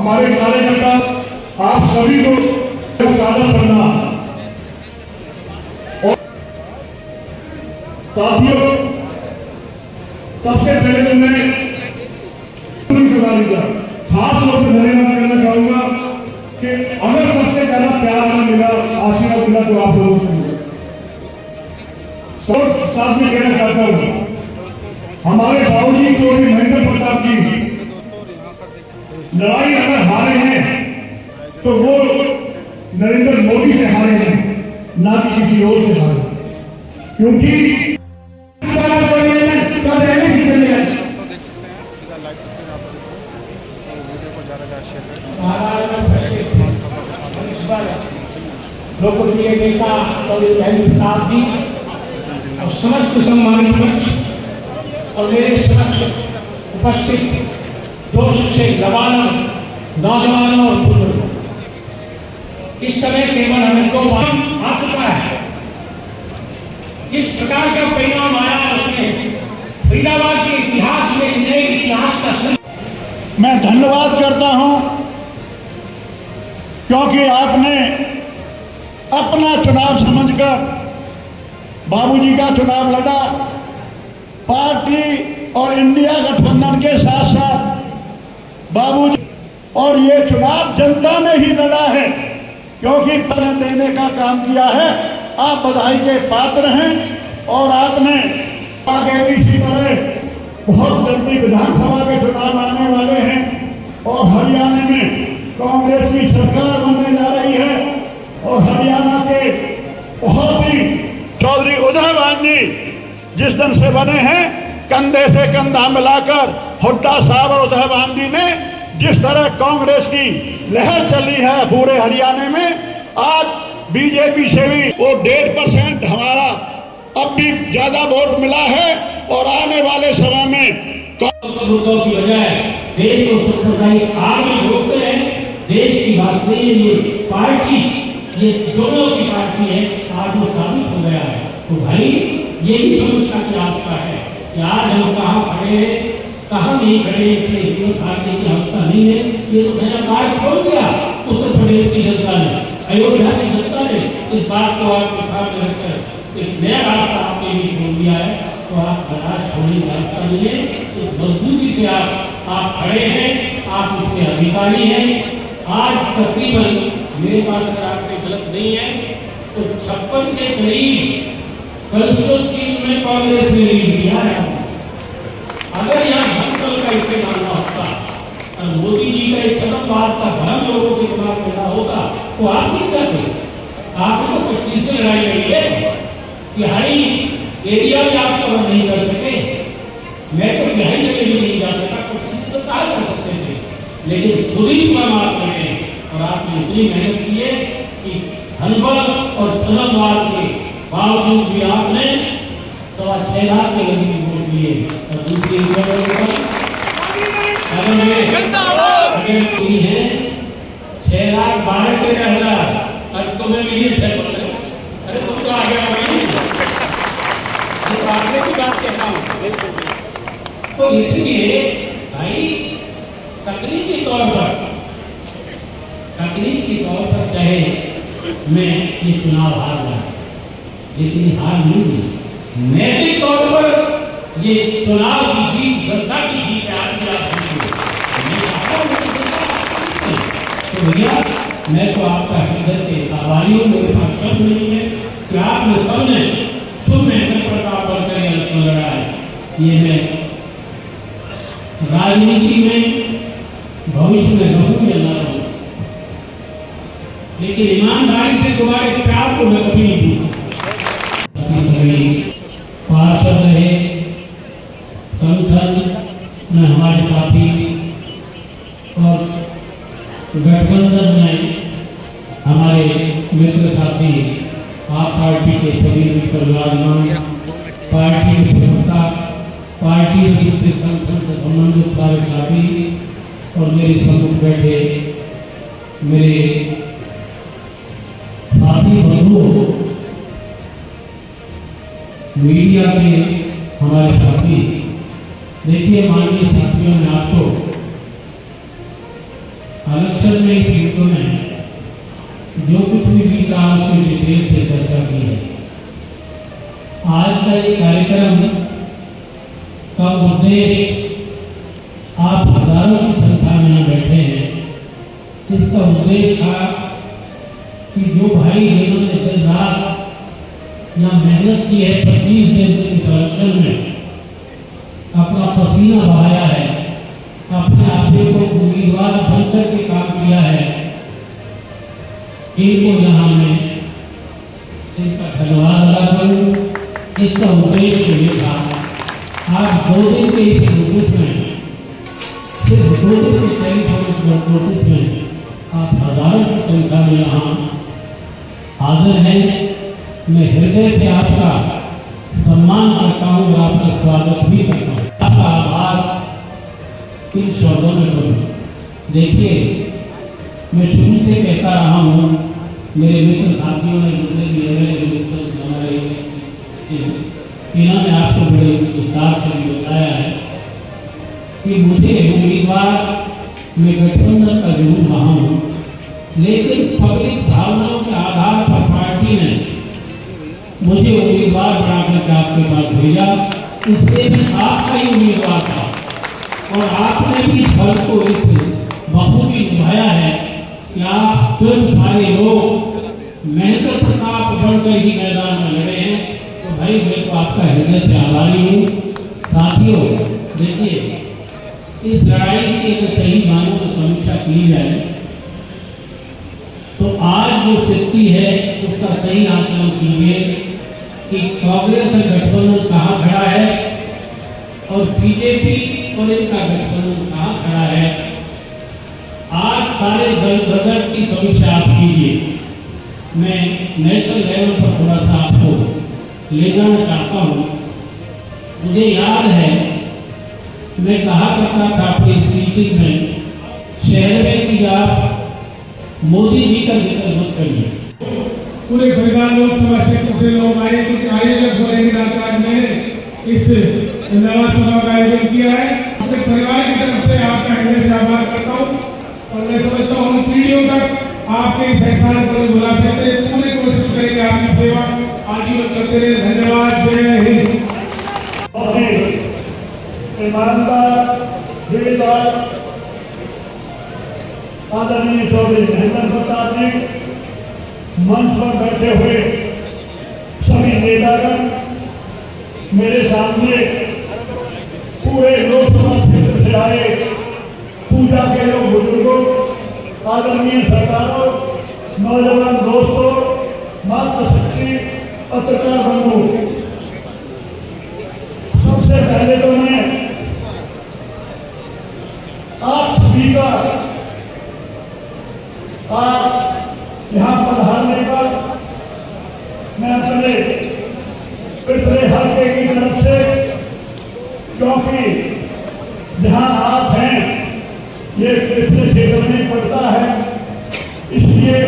हमारे कार्यकर्ता आप सभी को साझा करना। और साथियों, सबसे पहले तो मैं खास तौर पर धन्यवाद करना चाहूंगा कि अगर सबसे ज्यादा प्यार मिला, आशीर्वाद मिला तो आप लोगों से मिला। साथ में कहना चाहता हूं, हमारे बाबूजी चौधरी महेंद्र प्रताप जी लड़ाई अगर हारे हैं तो वो नरेंद्र मोदी से हारे हैं, ना कि किसी और से हारे। क्योंकि लोकप्रिय नेता चौधरी महेंद्र प्रताप जी और समस्त सम्मानित मंच और मेरे समक्ष उपस्थित जोश से जवानों, नौजवानों और बुजुर्गों, इस समय केवल हमें दो बार आ चुका है। जिस प्रकार का परिणाम आया उसने फरीदाबाद के इतिहास में नए इतिहास का मैं धन्यवाद करता हूं, क्योंकि आपने अपना चुनाव समझकर बाबूजी का चुनाव लड़ा। पार्टी और इंडिया गठबंधन के साथ साथ बाबूजी, और ये चुनाव जनता ने ही लड़ा है, क्योंकि फल देने का काम किया है। आप बधाई के पात्र हैं और आपने आगे भी इसी तरह बहुत जल्दी विधानसभा के चुनाव आने वाले हैं और हरियाणा में कांग्रेस की सरकार बनने जा रही है और हरियाणा के बहुत ही चौधरी उदय भान जी जिस दिन से बने हैं, कंधे से कंधा मिलाकर हुड्डा साहब और उदय भान जी ने जिस तरह कांग्रेस की लहर चली है पूरे हरियाणा में, आज बीजेपी से भी वो 1.5% हमारा अब भी ज्यादा वोट मिला है और आने वाले समय में मुद्दों की बजाय देश को सांप्रदायिक आग में झोंकते हैं। देश की बात नहीं है, ये पार्टी, ये दोनों की पार्टी है, आज वो साबित हो गया है। तो भाई यही समझना की आवश्यकता है कि आज हम कहाँ खड़े हैं, कहाँ नहीं खड़े, इसलिए हिम्मत हारने की आवश्यकता नहीं है। ये तो नया मार्ग खोल दिया उत्तर प्रदेश की जनता ने, अयोध्या की जनता ने इस बात को आपके सामने रखकर एक नया रास्ता आपके लिए खोल दिया है। तो आप बर्दाश्त छोड़ने की आवश्यकता नहीं है। तो मजबूती से आप खड़े हैं, आप उसके अधिकारी हैं। आज तकरीबन मेरे पास अगर आपके गलत नहीं है तो 56 के करीब कंस्टिट्यूंसी में कांग्रेस ने लीड किया है। अगर यहाँ धनबल का इस्तेमाल न होता और मोदी जी का एक बात का भ्रम लोगों के दिमाग में ना होता तो आप नहीं करते। आपने तो 25 में लड़ाई लड़ी है, तिहाई एरिया में आप कवर नहीं कर सके। मैं तो तिहाई जगह भी नहीं जा सका, कुछ तो क्या कर सकते थे, लेकिन खुद ही स्वयं आप रहे और आपने इतनी मेहनत की है कि धनबल और धनवाद के बावजूद भी आपने 6.25 लाख के लगभग वोट दिए। और दूसरी है 6,12,13,000 और तुम्हें मिली 6,15,000। अरे तुम तो आगे आगे की बात कहता हूँ। तो इसलिए भाई तकनीकी तौर पर चाहे मैं ये चुनाव हार गया, लेकिन हार नहीं हुई। नैतिक तौर पर ये चुनाव की जीत जनता की जीत है। तो भैया मैं तो आपका हृदय से आभारी हूँ। मेरे पास शब्द नहीं है कि आपने सबने शुभ मेहनत प्रताप करके इलेक्शन लड़ा है। ये मैं राजनीति में भविष्य में रहूं या ना रहूं, लेकिन ईमानदारी से तुम्हारे प्यार को मैं कभी नहीं भूलूंगा। पार्षद रहे, संगठन में हमारे साथी और गठबंधन में हमारे मित्र साथी, आप पार्टी के सभी मित्र विराजमान, पार्टी के प्रवक्ता, पार्टी के दूसरे संगठन से संबंधित सारे साथी और मेरे सम्मुख बैठे मेरे साथी बंधुओं, मीडिया के हमारे साथी। देखिए माननीय साथियों, मैं आपको इलेक्शन में इस सीटों में जो कुछ भी बीता उसकी डिटेल से चर्चा की है। आज का ये कार्यक्रम का उद्देश्य, आप हजारों की संख्या में यहाँ बैठे हैं, इसका उद्देश्य था कि जो भाई जिन्होंने दिन रात यहाँ मेहनत की है, 25 दिन इस इलेक्शन में अपना पसीना बहाया है, अपने आप को उम्मीदवार बनकर के काम किया है, इनको यहाँ मैं इनका धन्यवाद अदा करूँ। इसका उद्देश्य ये था, आप 2 दिन के इस नोटिस में, सिर्फ 2 दिन के टेलीफोनिक नोटिस में आप हजारों की संख्या में यहाँ हाजिर हैं। मैं हृदय से आपका सम्मान करता हूँ और आपका स्वागत भी करता हूँ। आपका आभार इन शब्दों में करूँ। देखिए, मैं शुरू से कहता रहा हूँ, मेरे मित्र साथियों ने, जितने भी एमएलए मिनिस्टर्स हमारे, इन्होंने आपको बड़े विस्तार से बताया है कि मुझे उम्मीदवार में गठबंधन का जरूर रहा हूँ, लेकिन पब्लिक भावनाओं के आधार पर पार्टी ने मुझे उम्मीदवार बनाकर के आपके पास भेजा। इसलिए मैं आपका ही उम्मीदवार था और आपने भी फल को इस बखूबी निभाया है कि आप स्वयं सारे लोग महेंद्र प्रताप बनकर ही मैदान में लड़े हैं। तो भाई, मैं तो आपका हृदय से आभारी हूँ। साथियों, देखिए, इस लड़ाई की अगर सही मानों में समीक्षा की जाए तो आज जो स्थिति है उसका सही आकलन कीजिए कि कांग्रेस और गठबंधन कहाँ खड़ा है और बीजेपी और इनका गठबंधन कहाँ खड़ा है। आज सारे बजट की समीक्षा आप कीजिए। मैं नेशनल लेवल पर थोड़ा सा आपको ले जाना चाहता हूँ। मुझे याद है, मैं कहा करता था अपनी स्पीचेस में, शहर में कि आप मोदी जी का जिक्र मत करिए। पूरे फरीदाबाद लोकसभा क्षेत्र से लोग आए, क्योंकि आयोजक हो रहे हैं। आज मैंने इस नवा सभा का आयोजन किया है। अपने परिवार की तरफ से आपका हृदय से आभार करता हूँ और मैं समझता हूँ पीढ़ियों तक आपके इस एहसान को बुला सकते। पूरी कोशिश करेंगे आपकी सेवा आजीवन करते रहे। धन्यवाद। जय हिंद। ईमानदार, दिलदार आदरणीय चौधरी महेंद्र प्रताप जी, मंच पर बैठे हुए सभी नेतागण, मेरे सामने पूरे लोकसभा क्षेत्र से आए पूजा के लोग, बुजुर्गों, आदरणीय सरकारों, नौजवान दोस्तों, मातृशक्ति, पत्रकार बंधु, सबसे पहले तो मैं आप सभी का आप यहाँ पधारने पर मैं अपने पिछले हल्के की तरफ से, क्योंकि जहाँ आप हैं ये पिछले क्षेत्र में पड़ता है, इसलिए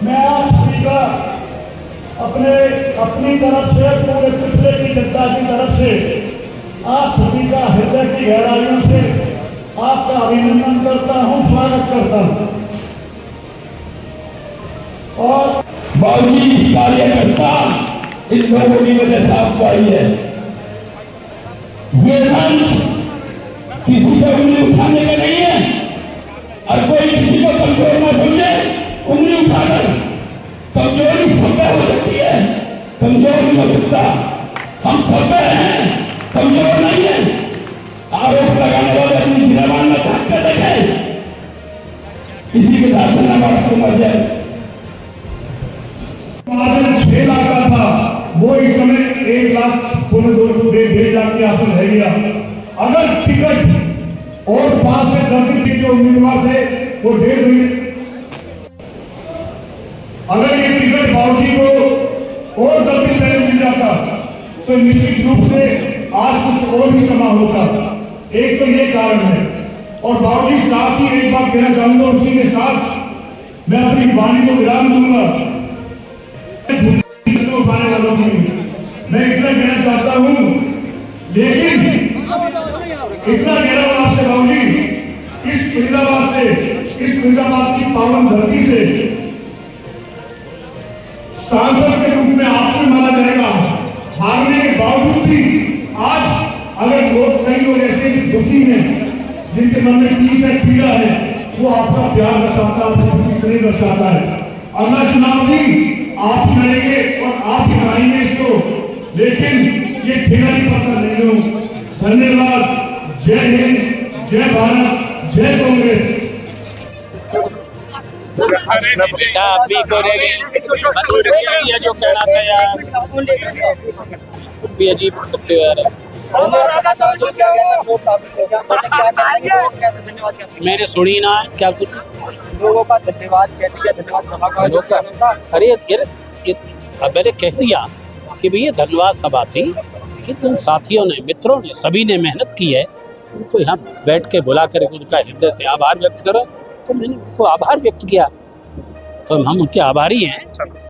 मैं आप सभी का अपनी तरफ से, पूरे पिछले की जनता की तरफ से आप सभी का हृदय की गहराइयों से आपका अभिनंदन करता हूँ, स्वागत करता हूँ। और बावजूद इस कार्यकर्ता इन लोगों की वजह से आपको आई है। ये मंच किसी को उंगली उठाने का नहीं है, और कोई किसी को कमजोर ना समझे। उंगली उठाकर कमजोरी सब हो सकती है, कमजोर नहीं हो सकता। हम सब हैं, कमजोर नहीं है। आरोप लगाने वाले अपनी गिरबान में झांक कर देखे। इसी के साथ धन्यवाद को मर जाए। 6 लाख का था, वो इस समय 1 लाख पौने 2 लाख के आसपास रह गया। अगर टिकट और 5 से 10 दिन के जो उम्मीदवार थे वो 1.5 महीने, अगर ये टिकट बाबूजी को और 10 दिन पहले मिल जाता तो निश्चित रूप से आज कुछ और भी समा होता। एक तो ये कारण है। और बाबूजी साथ ही एक बात कहना चाहूंगा, उसी के साथ मैं अपनी वाणी को विराम दूंगा। उठाने वालों की मैं इतना कहना चाहता हूं, लेकिन इतना कह रहा हूं आपसे बाबूजी, इस फरीदाबाद से, इस फरीदाबाद की पावन धरती से सांसद के रूप में आपको माना जाएगा। हारने के बावजूद भी आज अगर लोग, कई लोग ऐसे दुखी हैं जिनके मन में पीस है, पीड़ा है, वो आपका प्यार दर्शाता है, आपकी स्नेह दर्शाता है। अगला चुनाव भी आप ही लड़ेंगे और आप ही हराएंगे इसको, लेकिन ये ठिकानी पता नहीं हो। धन्यवाद। जय हिंद, जय भारत, जय कांग्रेस। क्या अभी करेगी जो कहना था यार, भी अजीब करते हो यार। मेरे सुनी ना, क्या सुनी? लोगों का धन्यवाद कैसे किया, धन्यवाद सभा का लोग का, अरे ये अब मैंने कह दिया कि भैया धन्यवाद सभा थी कि उन साथियों ने, मित्रों ने, सभी ने मेहनत की है, उनको यहाँ बैठ के बुला कर उनका हृदय से आभार व्यक्त करो, तो मैंने उनको आभार व्यक्त किया, तो हम उनके आभारी हैं।